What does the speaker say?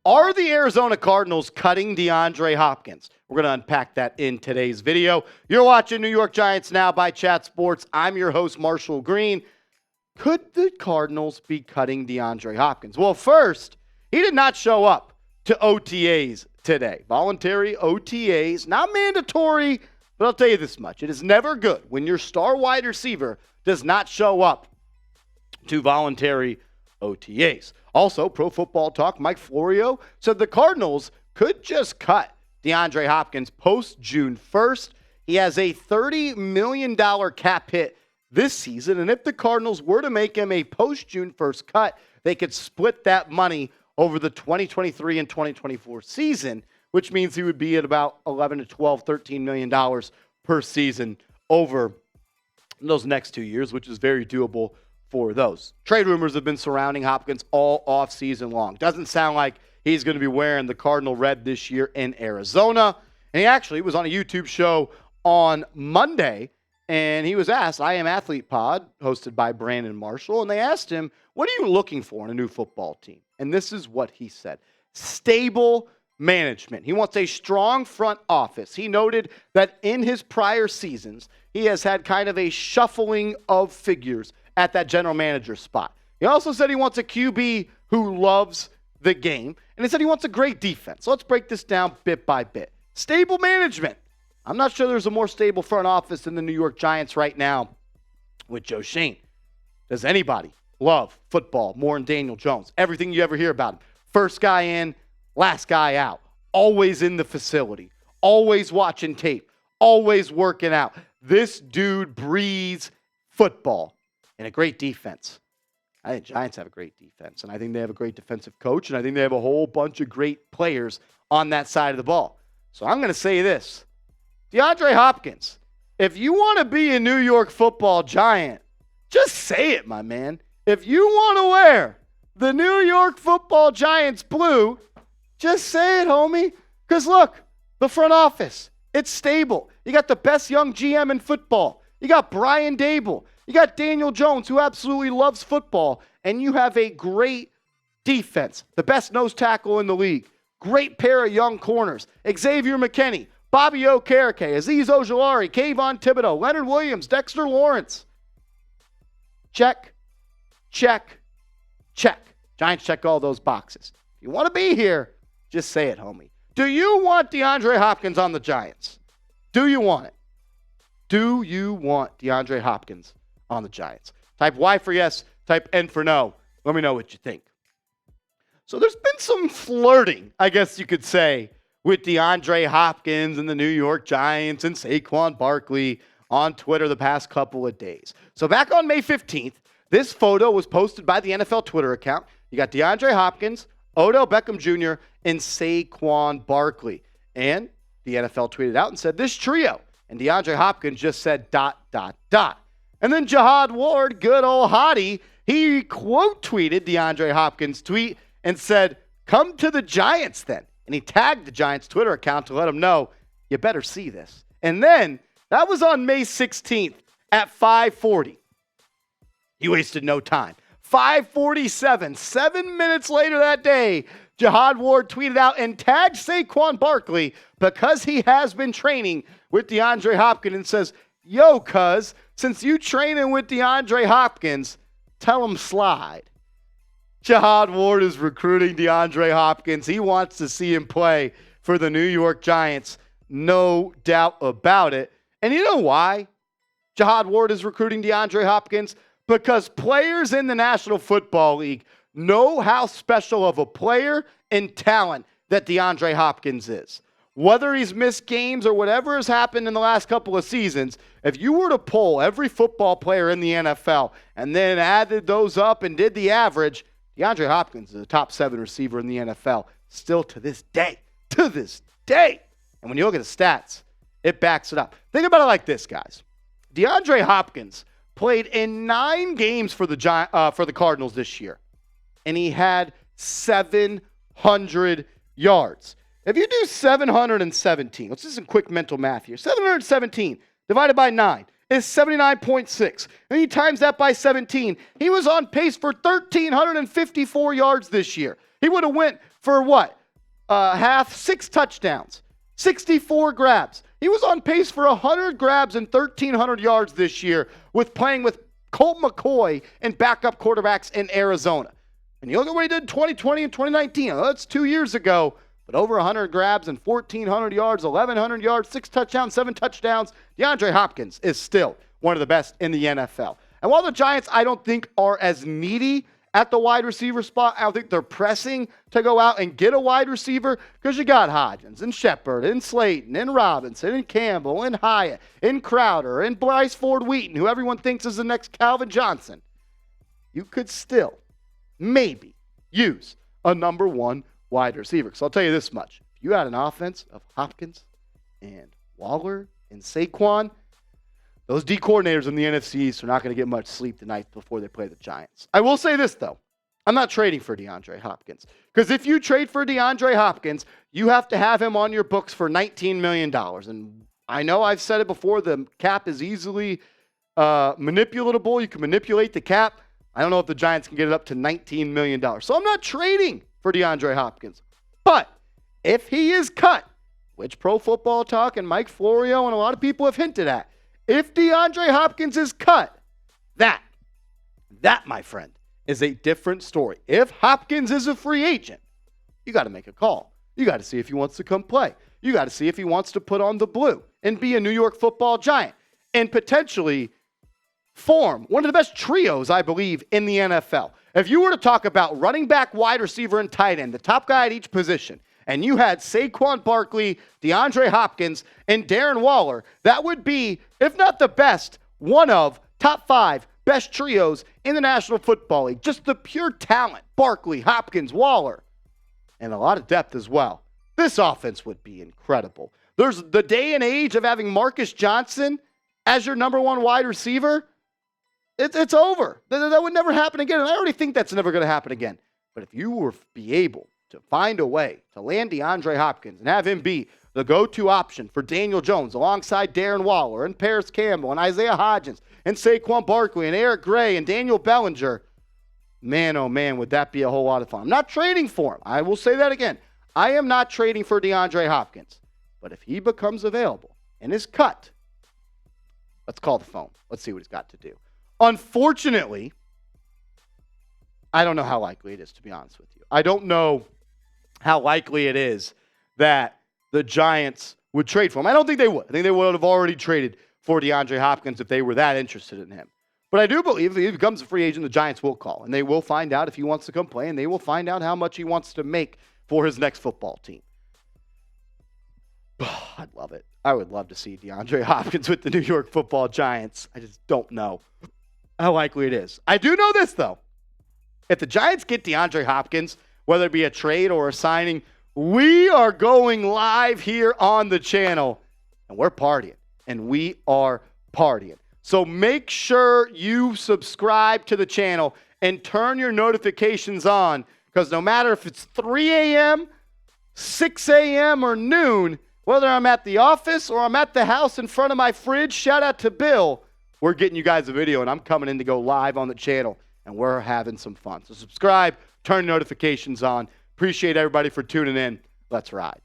Are the Arizona Cardinals cutting DeAndre Hopkins? We're going to unpack that in today's video. You're watching New York Giants Now by Chat Sports. I'm your host, Marshall Green. Could the Cardinals be cutting DeAndre Hopkins? Well, first, he did not show up to OTAs today. Voluntary OTAs, not mandatory, but I'll tell you this much. It is never good when your star wide receiver does not show up to voluntary OTAs. Also, Pro Football Talk, Mike Florio said the Cardinals could just cut DeAndre Hopkins post-June 1st. He has a $30 million cap hit this season, and if the Cardinals were to make him a post-June 1st cut, they could split that money over the 2023 and 2024 season, which means he would be at about $11 to $12, $13 million per season over those next 2 years, which is very doable for those. Trade rumors have been surrounding Hopkins all off season long. Doesn't sound like he's going to be wearing the Cardinal red this year in Arizona. And he actually was on a YouTube show on Monday, and he was asked, I Am Athlete Pod, hosted by Brandon Marshall, and they asked him, what are you looking for in a new football team? And this is what he said. Stable management. He wants a strong front office. He noted that in his prior seasons, he has had kind of a shuffling of figures at that general manager spot. He also said he wants a QB who loves the game, and he said he wants a great defense. So let's break this down bit by bit. Stable management. I'm not sure there's a more stable front office than the New York Giants right now with Joe Schoen. Does anybody love football more than Daniel Jones? Everything you ever hear about him. First guy in, last guy out. Always in the facility. Always watching tape. Always working out. This dude breathes football. And a great defense. I think Giants have a great defense, and I think they have a great defensive coach, and I think they have a whole bunch of great players on that side of the ball. So I'm going to say this. DeAndre Hopkins, if you want to be a New York football Giant, just say it, my man. If you want to wear the New York football Giants blue, just say it, homie. Because look, the front office, it's stable. You got the best young GM in football. You got Brian Dable. You got Daniel Jones, who absolutely loves football, and you have a great defense, the best nose tackle in the league, great pair of young corners, Xavier McKinney, Bobby Okereke, Azeez Ojulari, Kayvon Thibodeau, Leonard Williams, Dexter Lawrence. Check, check, check. Giants check all those boxes. If you want to be here, just say it, homie. Do you want DeAndre Hopkins on the Giants? Do you want it? Do you want DeAndre Hopkins on the Giants? Type Y for yes, type N for no. Let me know what you think. So there's been some flirting, I guess you could say, with DeAndre Hopkins and the New York Giants and Saquon Barkley on Twitter the past couple of days. So back on May 15th, this photo was posted by the NFL Twitter account. You got DeAndre Hopkins, Odell Beckham Jr., and Saquon Barkley. And the NFL tweeted out and said, this trio. And DeAndre Hopkins just said ... And then Jihad Ward, good old hottie, he quote tweeted DeAndre Hopkins' tweet and said, come to the Giants then. And he tagged the Giants Twitter account to let them know, you better see this. And then that was on May 16th at 5:40. He wasted no time. 5:47, 7 minutes later that day, Jihad Ward tweeted out and tagged Saquon Barkley because he has been training with DeAndre Hopkins and says, yo, cuz, since you training with DeAndre Hopkins, tell him slide. Jihad Ward is recruiting DeAndre Hopkins. He wants to see him play for the New York Giants. No doubt about it. And you know why Jihad Ward is recruiting DeAndre Hopkins? Because players in the National Football League know how special of a player and talent that DeAndre Hopkins is. Whether he's missed games or whatever has happened in the last couple of seasons, if you were to poll every football player in the NFL and then added those up and did the average, DeAndre Hopkins is a top 7 receiver in the NFL still to this day. To this day. And when you look at the stats, it backs it up. Think about it like this, guys. DeAndre Hopkins played in 9 games for the Cardinals this year, and he had 700 yards. If you do 717, let's do some quick mental math here. 717 divided by 9 is 79.6. And he times that by 17. He was on pace for 1,354 yards this year. He would have went for what? Half, 6 touchdowns, 64 grabs. He was on pace for 100 grabs and 1,300 yards this year with playing with Colt McCoy and backup quarterbacks in Arizona. And you look at what he did in 2020 and 2019. That's 2 years ago, but over 100 grabs and 1,400 yards, 1,100 yards, 6 touchdowns, 7 touchdowns. DeAndre Hopkins is still one of the best in the NFL. And while the Giants, I don't think, are as needy at the wide receiver spot, I don't think they're pressing to go out and get a wide receiver because you got Hodgins and Shepard and Slayton and Robinson and Campbell and Hyatt and Crowder and Bryce Ford-Wheaton, who everyone thinks is the next Calvin Johnson. You could still maybe use a number 1 wide receiver. So I'll tell you this much. If you had an offense of Hopkins and Waller and Saquon, those D coordinators in the NFC East are not going to get much sleep tonight before they play the Giants. I will say this, though. I'm not trading for DeAndre Hopkins. Because if you trade for DeAndre Hopkins, you have to have him on your books for $19 million. And I know I've said it before, the cap is easily manipulatable. You can manipulate the cap. I don't know if the Giants can get it up to $19 million. So I'm not trading for DeAndre Hopkins. But if he is cut, which Pro Football Talk and Mike Florio and a lot of people have hinted at, if DeAndre Hopkins is cut, that, my friend, is a different story. If Hopkins is a free agent, you got to make a call. You got to see if he wants to come play. You got to see if he wants to put on the blue and be a New York Football Giant and potentially form one of the best trios, I believe, in the NFL. If you were to talk about running back, wide receiver, and tight end, the top guy at each position, and you had Saquon Barkley, DeAndre Hopkins, and Darren Waller, that would be, if not the best, one of top 5 best trios in the National Football League. Just the pure talent, Barkley, Hopkins, Waller, and a lot of depth as well. This offense would be incredible. There's the day and age of having Marcus Johnson as your number 1 wide receiver. It's over. That would never happen again, and I already think that's never going to happen again. But if you were be able to find a way to land DeAndre Hopkins and have him be the go-to option for Daniel Jones alongside Darren Waller and Paris Campbell and Isaiah Hodgins and Saquon Barkley and Eric Gray and Daniel Bellinger, man, oh man, would that be a whole lot of fun. I'm not trading for him. I will say that again. I am not trading for DeAndre Hopkins. But if he becomes available and is cut, let's call the phone. Let's see what he's got to do. Unfortunately, I don't know how likely it is, to be honest with you. I don't know how likely it is that the Giants would trade for him. I don't think they would. I think they would have already traded for DeAndre Hopkins if they were that interested in him. But I do believe if he becomes a free agent, the Giants will call, and they will find out if he wants to come play, and they will find out how much he wants to make for his next football team. I'd love it. I would love to see DeAndre Hopkins with the New York Football Giants. I just don't know how likely it is. I do know this, though. If the Giants get DeAndre Hopkins, whether it be a trade or a signing, we are going live here on the channel, and we're partying, and we are partying. So make sure you subscribe to the channel and turn your notifications on, because no matter if it's 3 a.m., 6 a.m., or noon, whether I'm at the office or I'm at the house in front of my fridge, shout out to Bill, we're getting you guys a video, and I'm coming in to go live on the channel, and we're having some fun. So subscribe, turn notifications on. Appreciate everybody for tuning in. Let's ride.